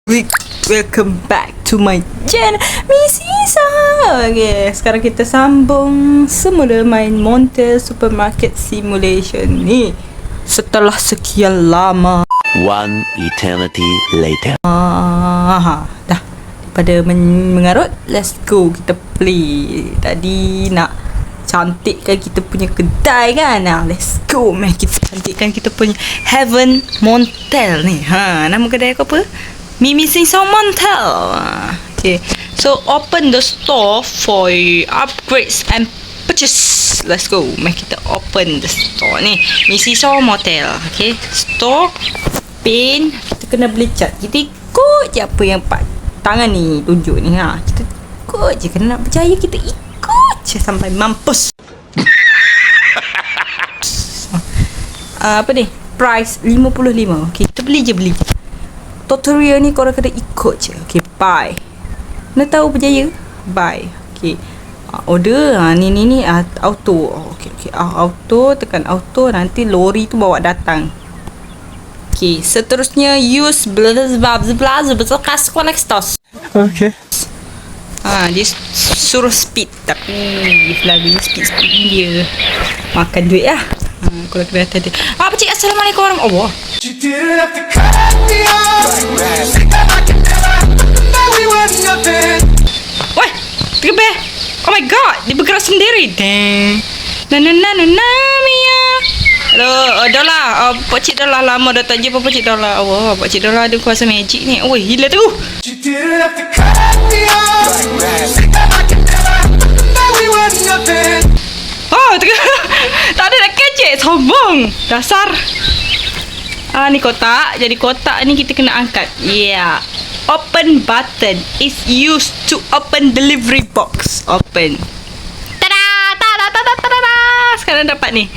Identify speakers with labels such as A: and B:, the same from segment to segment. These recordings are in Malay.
A: Welcome back to my channel Miss Isa. Okay, sekarang kita sambung semula main Montel Supermarket Simulation ni setelah sekian lama.
B: One eternity later.
A: Dah daripada mengarut, let's go kita play. Tadi nak cantikkan kita punya kedai kan. Let's go man, kita cantikkan kita punya Heaven Montel ni. Nama kedai aku apa? Mimi Sing Song Montel. Okay, so open the store for upgrades and purchase. Let's go. Mari kita open the store ni. Mimi Song Montel. Okay, store, pin. Kita kena beli cat. Kita ikut je apa yang Pak tangan ni tunjuk ni. Kita ikut je. Kena nak percaya, kita ikut je sampai mampus. Apa ni? Price 55. Okay, kita beli je. Tutorial ni korang kena ikut je. Okay, buy. Nak tahu berjaya? Buy. Okay, order. Ni auto. Okay, auto. Tekan auto. Nanti lori tu bawa datang. Okay, seterusnya use
C: Okay.
A: Dia suruh speed. Tapi lagu speed dia makan duit lah. Kalau kena tadi. Pakcik, Assalamualaikum warahmatullahi wabarakatuh.
D: You didn't have to cut me off. Say that I can never, that we were nothing.
A: Wah, terkebeh. Oh my god, dia bergerak sendiri. Dang. Mia. Hello, Dola. Pakcik Dola lama dah tak jumpa Pakcik Dola. Pakcik Dola ada kuasa magic ni. Oi, gila tu.
D: You didn't have to cut me off. Say that I can never, that we were nothing.
A: Tak ada nak kecek. Sombong. Dasar. Ni kotak. Jadi kotak ni kita kena angkat. Yeah. Open button is used to open delivery box. Open. Tada! Sekarang dapat ni.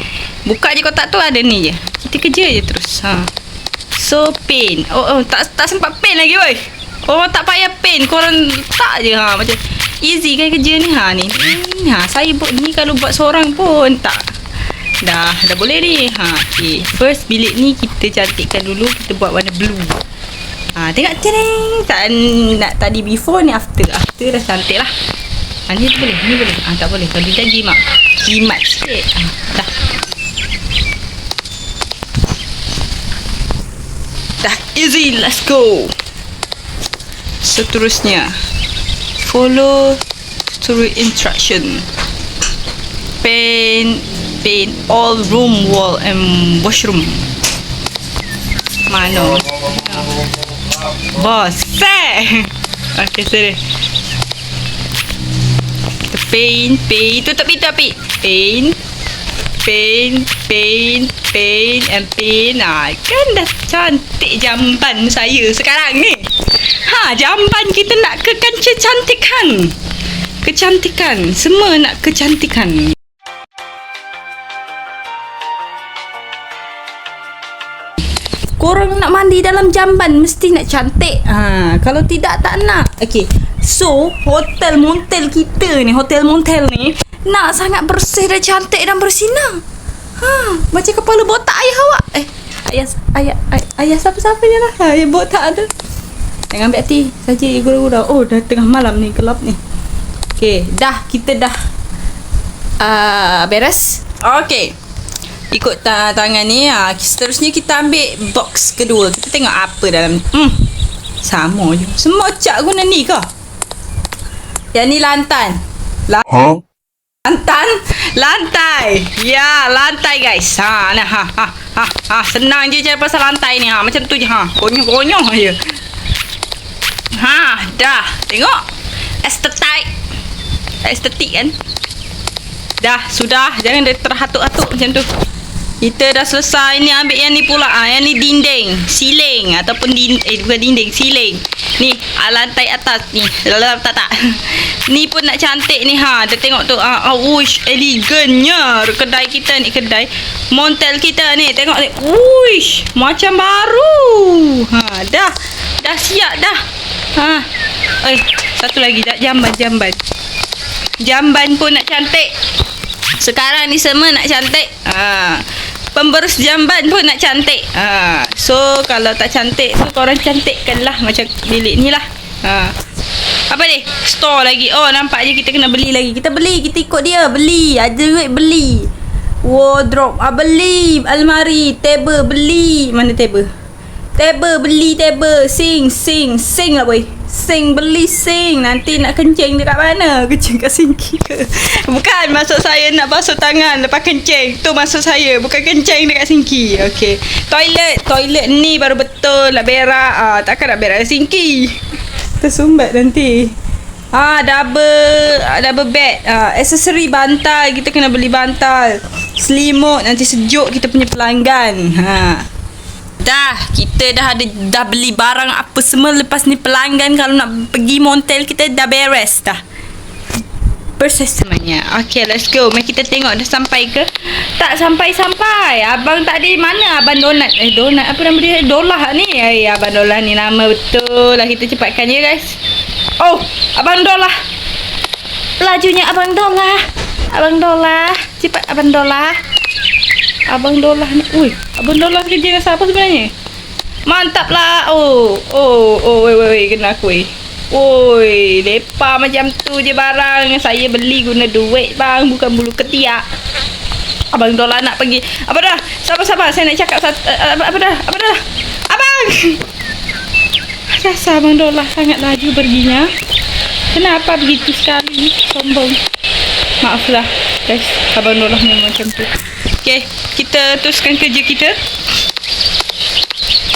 A: Buka je kotak tu, ada ni je. Kita kerja je terus. So pin. Tak sempat pin lagi woi. Tak payah pin. Korang tak je macam easy kan kerja ni. Ni. Saya buat ni kalau buat seorang pun tak. Dah boleh ni. Okay. First bilik ni kita cantikkan dulu. Kita buat warna blue. Tengok cereng. Tak nak tadi before ni after. After dah cantik lah. Ni boleh. Ni boleh. Tak boleh. Kalau dia jimat sikit. Dah easy. Let's go. Seterusnya follow through instruction. Paint all room, wall and washroom. Mana? Bos. Okay, sorry. Kita paint. Tutup pintu api. Paint and paint. Kan dah cantik jamban saya sekarang ni. Jamban kita nak kecantikan. Semua nak kecantikan. Korang nak mandi dalam jamban mesti nak cantik. Kalau tidak tak nak. Okay, so Hotel Montel kita ni, Hotel Montel ni nak sangat bersih dan cantik dan bersinar. Macam kepala botak ayah awak. Ayah siapa-siapa je lah. Ayah botak tu. Jangan ambil hati saja gurau-gurau. Dah tengah malam ni, gelap ni. Okay, kita dah beres. Okay, ikut tangan ni. Seterusnya kita ambil box kedua. Kita tengok apa dalam. Sama je. Semua cat guna ni ke? Yang ni lantai. Lantai. Ya, lantai guys. Senang je cara pasal lantai ni. Macam tu je. Konyol je. Dah. Tengok. Estetik kan? Dah, sudah. Jangan dia terhatuk-hatuk macam tu. Kita dah selesai ni. Ambil yang ni pula. Yang ni dinding, siling ataupun bukan dinding, siling. Ni lantai atas ni. Tak. Ni pun nak cantik ni. Dia tengok tu. Uish, elegannya kedai kita ni, kedai Montel kita ni. Tengok ni. Uish, macam baru. Dah siap dah. Satu lagi dah, jamban pun nak cantik. Sekarang ni semua nak cantik. pemberus jamban pun nak cantik. So kalau tak cantik tu korang cantikkan lah macam bilik ni lah. Apa ni? Store lagi. Oh, nampak je kita kena beli lagi. Kita ikut dia. Beli. Ada duit beli. Wardrobe. Beli. Almari. Table. Beli. Mana table? Table. Beli table. Sing lah boy. Beli sing. Nanti nak kencing dekat mana? Kencing kat sinki ke? Bukan. Maksud saya nak basuh tangan lepas kencing. Tu maksud saya. Bukan kencing dekat sinki. Okay. Toilet ni baru betul nak berak. Takkan nak berak kat sinki. Tersumbat nanti. Double bed. Aksesori bantal, kita kena beli bantal. Selimut nanti sejuk kita punya pelanggan. Kita dah beli barang apa semua. Lepas ni pelanggan kalau nak pergi montel kita dah beres dah. Proses semuanya. Okay, let's go. Mari kita tengok dah sampai ke? Tak sampai. Abang tadi mana Abang Donat? Donat apa nama dia? Dolah ni. Abang Dolah ni nama betul lah. Kita cepatkan ya guys. Oh, Abang Dolah. Lajunya Abang Dolah. Cepat Abang Dolah. Abang Dolah ni. Ui, Abang Dolah kerja dengan siapa sebenarnya? Mantap lah. Woi, kena aku weh. Oi, lepak macam tu je barang. Saya beli guna duit bang, bukan bulu ketiak. Abang Dolah nak pergi. Apa dah? Sabar. Saya nak cakap apa dah? Abang! Rasa Abang Dolah sangat laju perginya. Kenapa begitu sekali? Sombong. Maaflah guys, Abang Dolah memang macam tu. Okay, kita teruskan kerja kita.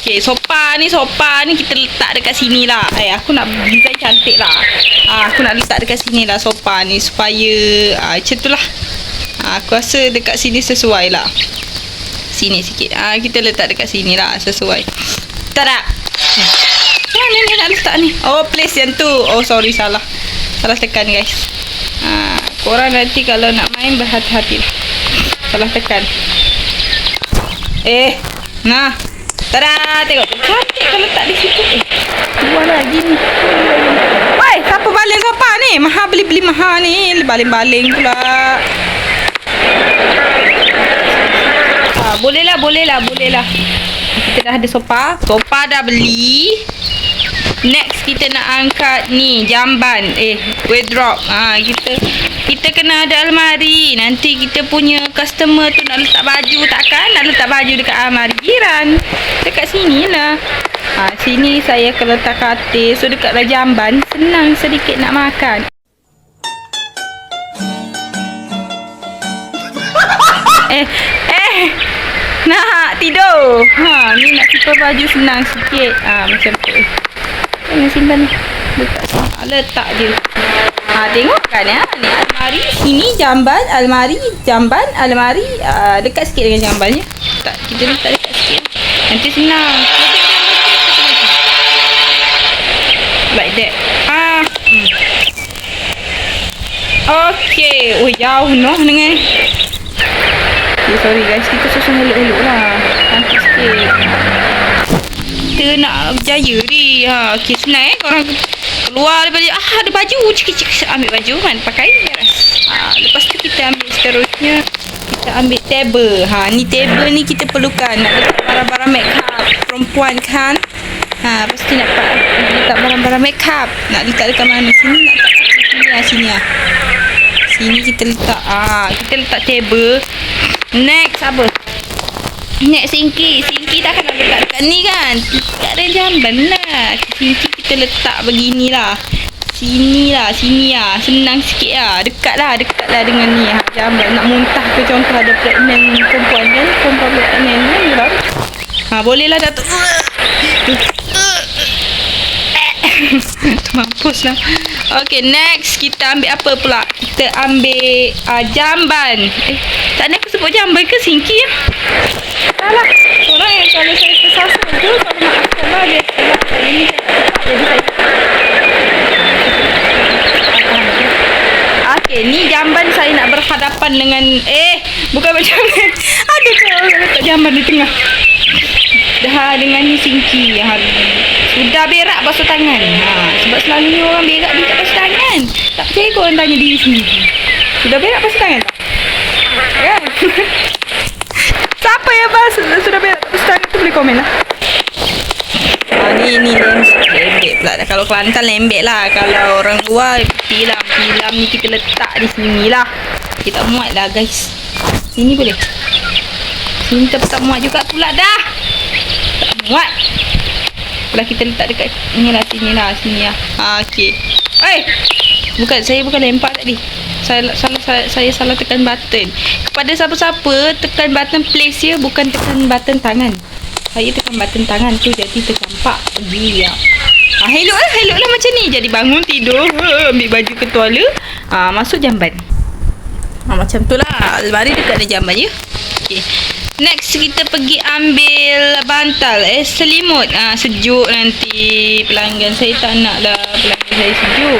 A: Okay, sofa ni kita letak dekat sini lah. Aku nak design cantik lah. Aku nak letak dekat sini lah sofa ni supaya macam tu lah. Aku rasa dekat sini sesuai lah. Sini sikit. Kita letak dekat sini lah sesuai. Tada. Mana ni nak letak ni? Oh, place yang tu. Oh, sorry, salah tekan guys. Korang nanti kalau nak main berhati-hati lah. Salah tekan. Nah. Tada, tengok. Cantik kalau letak di situ. Keluar lagi ni. Woi, siapa baling sofa ni? Mahal beli mahal ni. Baling-baling pula. Boleh lah. Kita dah ada sofa. Sofa dah beli. Next kita nak angkat ni jamban. Wardrobe. Kita kena ada almari. Nanti kita punya customer tu nak letak baju. Takkan nak letak baju dekat almari jiran. Dekat sini lah. Sini saya akan letak katil. So dekatlah jamban. Senang sedikit nak makan. Nak tidur. Ni nak simpan baju senang sikit. Macam tu. Jangan simpan ni. Letak je. Tengok kan ya. Ni almari. Sini jamban. Almari. Jamban. Almari. Dekat sikit dengan jambannya. Kita letak dekat sikit. Nanti senang. Like that. Okay. Jauh noh dengan. Sorry guys. Kita susun elok-elok lah. Cantik sikit. Kita nak berjaya ni. Okay, senang korang keluar daripada ada baju. Cik ambil baju kan. Pakai beres. Lepas tu kita ambil seterusnya. Kita ambil table. Ni table ni kita perlukan. Nak letak barang-barang make up. Perempuan kan. Pasti nak letak barang-barang make up. Nak letak dekat mana? Sini nak letak sini lah. Sini kita letak. Kita letak table. Next apa? Next sinki. Sinki takkan nak letak dekat ni kan. Tak ada jamban lah. Sinki kita letak beginilah. Sini lah. Senang sikit lah. Dekat lah dengan ni. Jamban nak muntah ke contoh ada pregnant perempuan kan. Perempuan pregnant kan. Boleh lah Datuk. Mampus lah. Okay, next kita ambil apa pula? Kita ambil jamban. Tak ada aku sebut jamban ke sinki ya? Salah. Orang yang kalau saya tersasar tu, kalau maafkan lah dia salah. Ini saya tak tepat jadi saya. Okay, ni jamban saya nak berhadapan dengan bukan macam ni. Ada ke orang letak jamban di tengah? Dah dengan ni sinki. Sudah berak basuh tangan. Sebab selalunya orang berak dia tak basuh tangan. Tak percaya kau orang tanya diri sendiri. Sudah berak basuh tangan tak? Kan? Siapa yang basuh sudah beres. Lepas tangan tu boleh komen lah. Ni lembek pula. Kalau Kelantan lembek lah. Kalau orang luar tilam ni kita letak di sini lah. Kita tak muat lah guys. Sini boleh. Sini tak muat juga pula dah. Tak muat. Pula kita letak dekat sini lah. Okey. Bukan, saya bukan lempar tadi. Saya salah tekan button. Kepada siapa-siapa, tekan button place ya, bukan tekan button tangan. Saya tekan button tangan tu jadi tercampak. Ya. Hello lah macam ni. Jadi bangun tidur, ambil baju ke toilet, masuk jamban. Macam tu lah. Almari dekat ada jamban ya. Okey. Next kita pergi ambil bantal. Selimut. Sejuk nanti pelanggan saya tak nak lah pelanggan saya sejuk.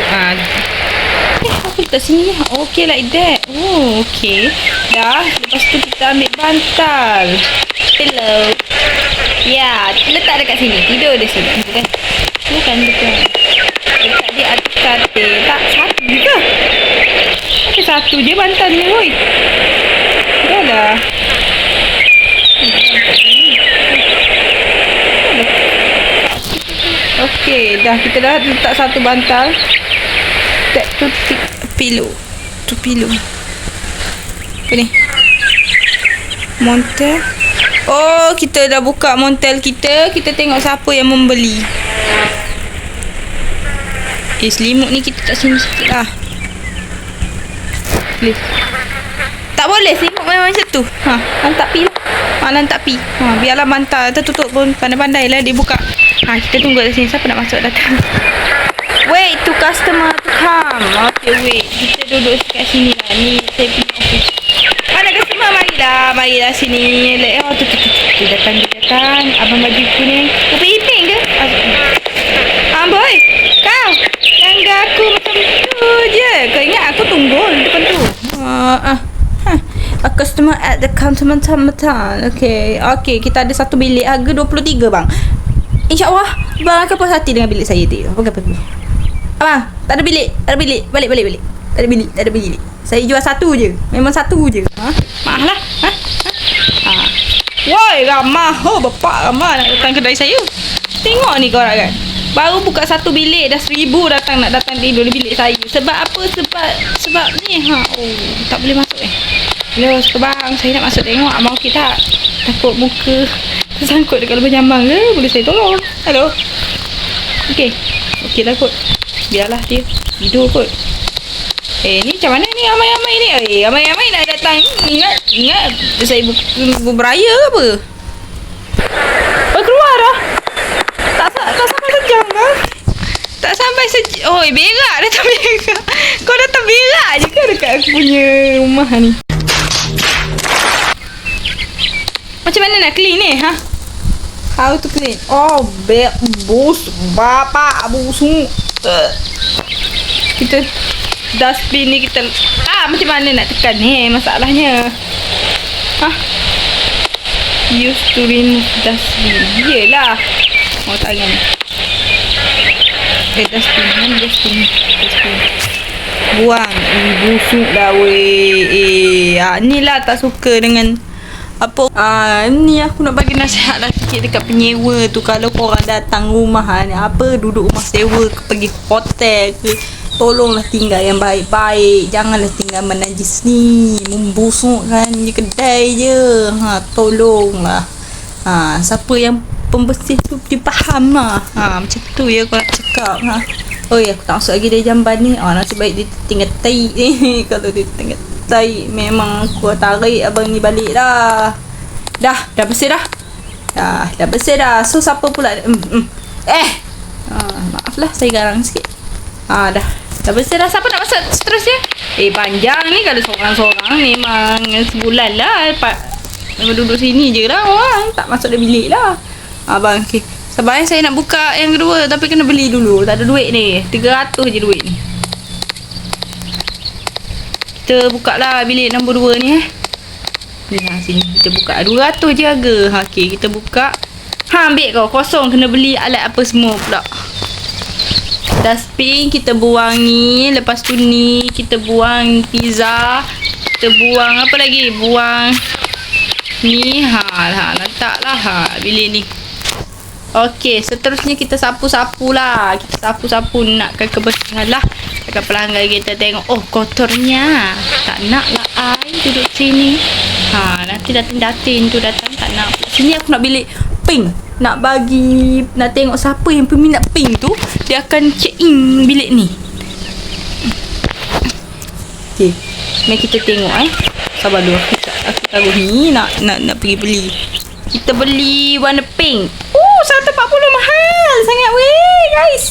A: Aku letak sini lah. Okay like that. Oh okay. Dah. Lepas tu kita ambil bantal. Pillow. Ya, letak dekat sini. Tidur di sini. Bukan betul. Letak di atas katil. Tak, satu juga. Ada satu je bantal ni, woi. Dah lah. Okey, dah kita dah letak satu bantal. That tu pillow. Tu pillow. Apa ni? Montel. Oh, kita dah buka montel kita. Kita tengok siapa yang membeli. Selimut ni kita tak sini sikit lah. Boleh. Tak boleh, selimut memang macam tu. Lantak pi lah. Lantak pi. Biarlah bantal tertutup pun. Pandai-pandai lah dia buka. Kita tunggu kat sini. Siapa nak masuk datang? Wait to customer to come. Okay, wait. Kita duduk kat sini lah. Ni saya punya office. Mana customer? Marilah sini. Tu. Dia datang. Abang baju kuning. Kopi hitam ke? Boy. Kau. Langgar aku macam tu je. Kau ingat aku tunggu depan tu. A customer at the counter. Okay, kita ada satu bilik harga 23 bang. InsyaAllah bang akan puas hati dengan bilik saya tu. Apa? Abang, tak ada bilik. Balik. Tak ada bilik. Saya jual satu je. Memang satu je. Maaf lah. Woi, ramah. Bapak ramah nak datang kedai saya. Tengok ni korang kan. Baru buka satu bilik dah 1,000 nak datang tidur di bilik saya. Sebab apa? Sebab ni tak boleh masuk Hello, bang, saya nak masuk tengok abang okey tak? Takut muka tersangkut dekat lubang jambang ke? Boleh saya tolong? Hello. Okey lah kot. Biarlah dia tidur kot. Ni macam mana ni ramai-ramai ni? Ramai-ramai nak datang. Ingat saya beraya ke apa? Keluar dah. Tak sampai sejam lah. Tak sampai sejam. Berak datang berak. Kau datang berak je ke dekat aku punya rumah ni? Macam mana nak clean ni? How to clean? Bapak busuk. Kita dustbin ni kita macam mana nak tekan ni masalahnya? Use to remove dustbin. Yelah. Tangan ni. Dustbin. Buang. Busuk dah weh. Ni lah tak suka dengan apa. Ni aku nak bagi nasihat lah sikit dekat penyewa tu. Kalau korang datang rumah ni, duduk rumah sewa ke pergi hotel ke, tolonglah tinggal yang baik-baik. Janganlah tinggal menajis ni, membusukkan je kedai je. Tolonglah. Siapa yang pembersih tu dia faham lah. Macam tu ya kau nak cakap. Aku tak masuk lagi dari jamban ni. Nasib baik dia tinggal taik ni. Kalau dia tinggal taik memang aku tarik abang ni balik dah. Dah bersih dah. Dah bersih dah. So siapa pula maaf lah saya garang sikit. Dah bersih dah. Siapa nak masuk seterusnya? Panjang ni. Kalau seorang-seorang memang sebulan lah. Memang duduk sini je lah orang. Tak masuk dalam bilik lah. Abang okay. Sabarnya saya nak buka yang kedua. Tapi kena beli dulu. Tak ada duit ni. 300 je duit ni. Kita buka lah bilik nombor 2 ni sini kita buka 200 je harga. Okay, kita buka. Ambil kau kosong. Kena beli alat apa semua pula. Dustbin kita buang ni. Lepas tu ni kita buang pizza. Kita buang apa lagi? Buang ni Letaklah bilik ni. Okey, seterusnya kita sapu-sapu lah. Kita sapu-sapu nakkan kebersihan lah. Dekat pelanggan kita tengok, oh kotornya. Tak nak lah I duduk sini. Nanti datin tu datang tak nak. Sini aku nak bilik pink. Nak tengok siapa yang peminat pink tu, dia akan check in bilik ni. Okey, mari kita tengok Sabar dulu. Aku taruh ni nak pergi beli. Kita beli warna pink. 140 mahal sangat weh guys.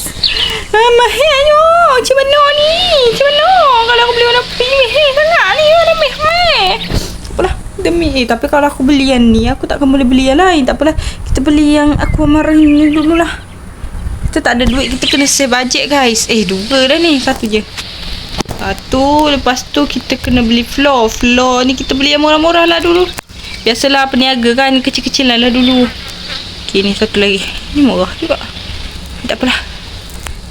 A: Mahalnya. Macam mana ni? Macam mana kalau aku beli warna pink ni? Sangat ni warna mahal. Apalah demi tapi kalau aku beli yang ni, aku takkan boleh beli yang lain. Tak apalah. Kita beli yang aquamarine ni dululah. Kita tak ada duit, kita kena save budget guys. Dua dah ni, satu je. Satu, lepas tu kita kena beli floor. Floor ni kita beli yang murah-murah lah dulu. Biasalah peniaga kan, kecil-kecil lah dulu. Okay, ni satu lagi. Ni murah juga. Tak apalah.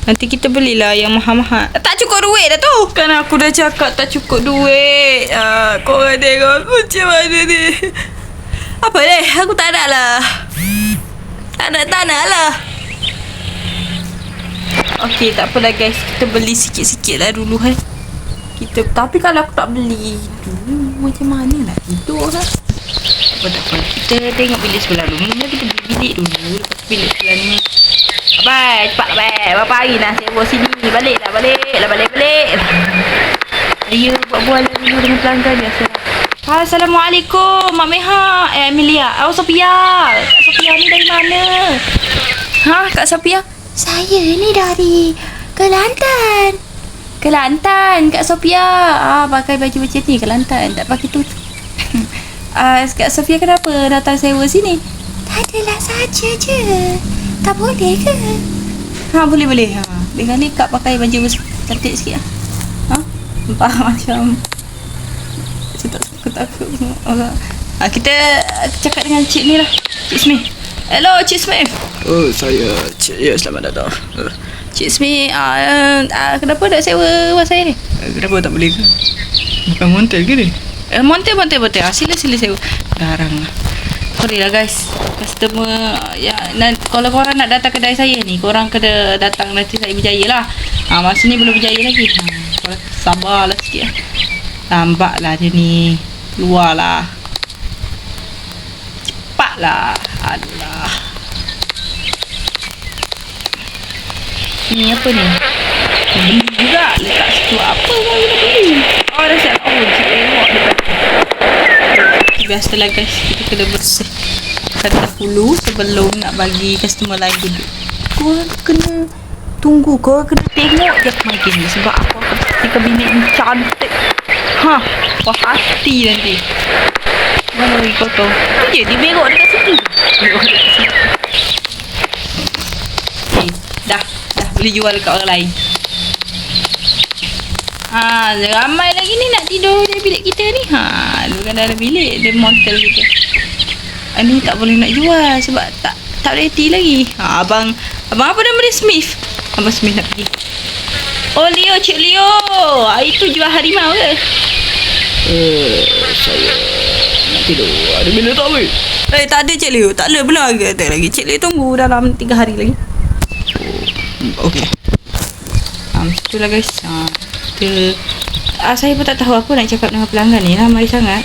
A: Nanti kita belilah yang mahal-mahal. Tak cukup duit dah tu. Kan aku dah cakap tak cukup duit. Korang tengok aku macam mana ni. Apa deh? Aku tak nak lah. Tak nak lah. Okay, tak apalah guys. Kita beli sikit-sikit lah dulu tapi kalau aku tak beli macam mana nak tidur lah. Tak apa. Kita tengok bilik sebelah dulu. Mula kita beli bilik dulu. Lepas tu bilik sebelah ni. Abang, cepat lah bang. Berapa hari nak sewa sini? Balik. Ayo buat-buat lah dulu dengan pelanggan biasa. Assalamualaikum Mak Meha. Amelia. Sophia. Kak Sophia ni dari mana? Kak Sophia? Saya ni dari Kelantan. Kak Sophia. Pakai baju macam ni Kelantan. Tak pakai tutup. Kak Sophia kenapa datang sewa sini? Tak adalah saja je. Tak boleh ke? Boleh. Kali Kak pakai baju cantik sikit lah. Nampak macam saya tak suka takut semua. Kita cakap dengan Cik ni lah. Cik Smith. Hello Cik Smith.
C: Saya Cik. Ya, selamat datang.
A: Cik Smith, kenapa tak sewa rumah saya ni?
C: Kenapa tak boleh ke? Bukan montel ke ni?
A: Montel. Sila sewa. Garang lah. Sorry lah guys. Customer kalau korang nak datang kedai saya ni, korang kena datang nanti saya berjaya lah. Masa ni belum berjaya lagi. Korang sabarlah sikit lah. Lambat lah dia ni. Keluar lah. Cepat lah. Alah. Ni apa ni? Beli juga. Letak situ apa yang kita beli. Dah siap. Tengok dekat. Biasalah guys, kita kena bersihkan dahulu sebelum nak bagi customer lain duduk. Korang kena tunggu. Korang kena tengok je pagi ni. Sebab aku akan pastikan bilik ni cantik. Puas hati nanti. Mana lagi kotor? Tu je, dia berok dekat situ. Dah boleh jual dekat orang lain. Ramai lagi ni nak tidur di bilik kita ni. Bukan dalam bilik, dia montel kita. Ni tak boleh nak jual sebab tak ready lagi. Abang apa nama dia? Smith. Abang Smith nak pergi. Oh Leo, Cik Leo. Itu jual harimau ke?
C: Saya nak tidur. Ada bila tak weh?
A: Tak ada Cik Leo. Tak ada pula tak lagi. Cik Leo tunggu dalam 3 hari lagi.
C: Okey.
A: Itulah guys. Saya pun tak tahu apa nak cakap dengan pelanggan ni. Ramai sangat.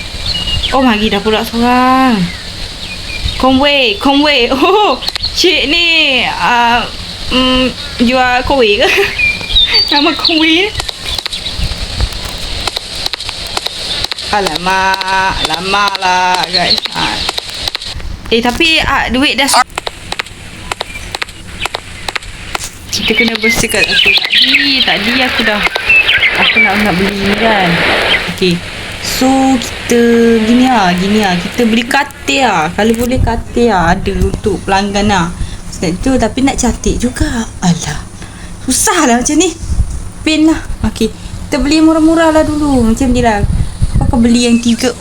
A: Mari dah pula seorang. Conway. Cik ni jual kowe ke? Nama kowe. Alamak lah guys. Tapi duit dah. Kita kena bersihkan. Tadi aku nak beli ni kan. Okay, so kita gini lah. Kita beli katil lah. Kalau boleh katil lah ada untuk pelanggan lah. Tu tapi nak cantik juga. Alah, susah lah macam ni. Pin lah. Okay, kita beli murah-murah lah dulu. Macam ni lah. Aku akan beli yang 3.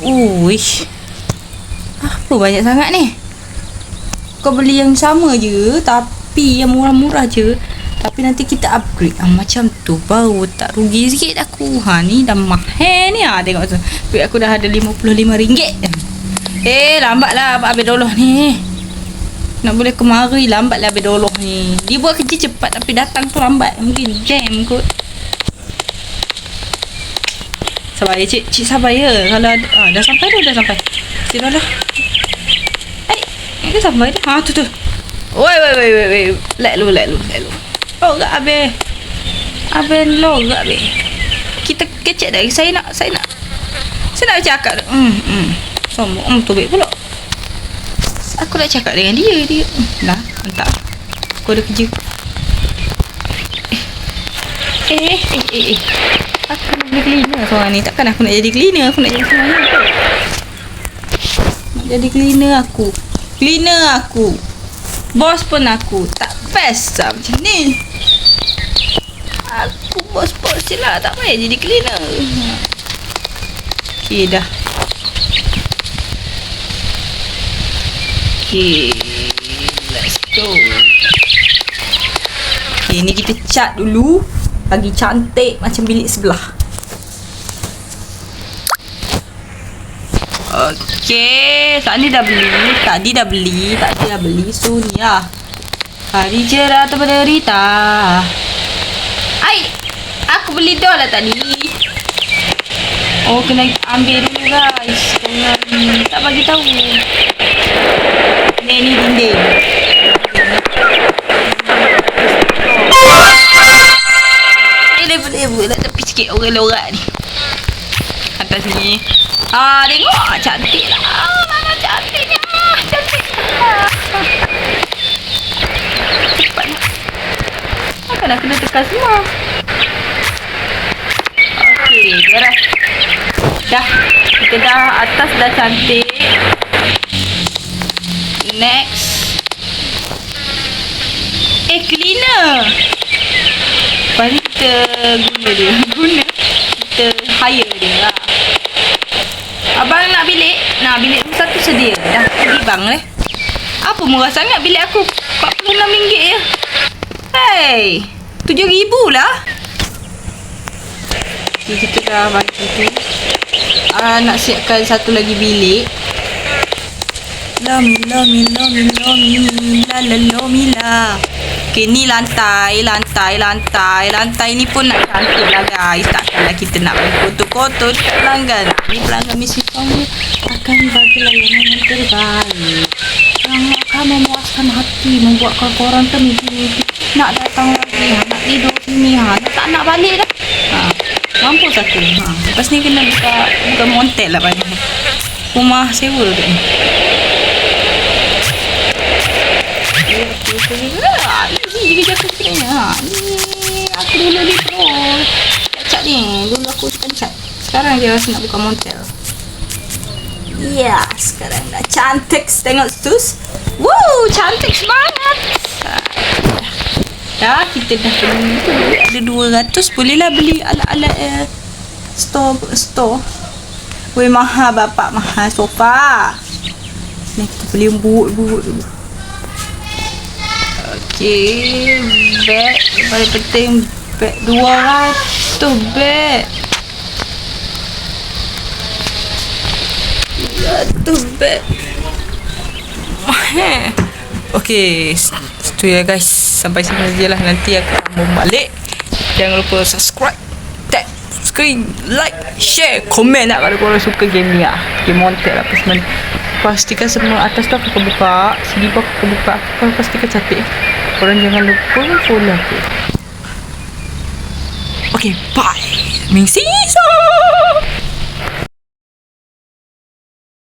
A: Apa banyak sangat ni? Kau beli yang sama je, tapi yang murah-murah je. Tapi nanti kita upgrade. Macam tu baru tak rugi sikit aku. Ni dah mahal ni. Tengok tu. Duit aku dah ada RM55. Lambatlah Abang Doloh ni. Nak boleh kemari lambatlah Abang Doloh ni. Dia buat kerja cepat tapi datang tu lambat. Mungkin jam kot. Sabar ya cik. Cik sabar ya. Kalau dah sampai dah sampai. Cik Doloh. Dia sampai dah. Tu. Wait. Let lu. Oh gak Abang. Abang lo gak Abang. Kita kecek dah. Saya nak cakap. Sombong. Tu baik pula. Aku nak cakap dengan dia. Dah, mantap. Aku ada kerja. Aku nak jadi cleaner seorang ni. Takkan aku nak jadi cleaner. Aku nak jadi semuanya. Nak jadi cleaner aku. Bos pun aku. Tak best lah macam ni. Aku bos lah. Tak payah jadi cleaner. Okay dah. Okay, let's go. Okay, ni kita cat dulu. Bagi cantik macam bilik sebelah. Okay, tadi dah beli. So ni lah. Hari cerah atau menderita. Aku beli dah lah tadi. Oh, kena ambil dulu guys. Jangan tak bagi tahu. Ni dinding. Level nak tepi sikit orang-orang ni. Atas ni. Tengok cantik lah. Mana cantiknya. Cepat lah. Takkan nak kena tekan semua. Okey, beres. Dah. Kita dah atas dah cantik. Next. Cleaner. Lepas ni kita kita hire dia lah. Abang nak bilik satu sedia. Dah pergi bang leh. Apa murah sangat bilik aku? RM46 je. Hey, RM7,000 lah. Okay, kita dah bagi tu. Nak siapkan satu lagi bilik. Lomi la. Okay, ni lantai ni pun nak cantik lah guys. Takkanlah kita nak kotor-kotor dekat pelanggan. Ni pelanggan mesti kamu akan bagi layanan yang terbaik, yang akan memuaskan hati, membuatkan korang termimpi nak datang lagi, nak tidur sini, nak balik dah. Mampu satu. Lepas ni kena buka montel lah balik. Rumah sewa tu ni. Ni kerja aku sebenarnya. Ni aku dulu di pro cat ni. Dulu aku suka cat. Sekarang je rasa nak buka montel. Ya, sekarang dah cantik. Tengok sus. Woo, cantik banget. Dah, kita dah beli. Ada 200. Bolehlah beli alat-alat store. Weh, mahal bapak, mahal sofa. Ni kita beli buat dulu. Okay, beg paling penting, beg 200 beg. 200 beg. Okay, itu ya guys. Sampai sini je lah. Nanti aku akan balik. Jangan lupa subscribe, tag screen, like, share, komen lah kalau korang suka game ni lah. Game montek lah. Pastikan semua atas tu aku buka, sini pun aku buka. Aku pastikan cantik. Korang jangan lupa follow aku. Okay, bye. Ming see you.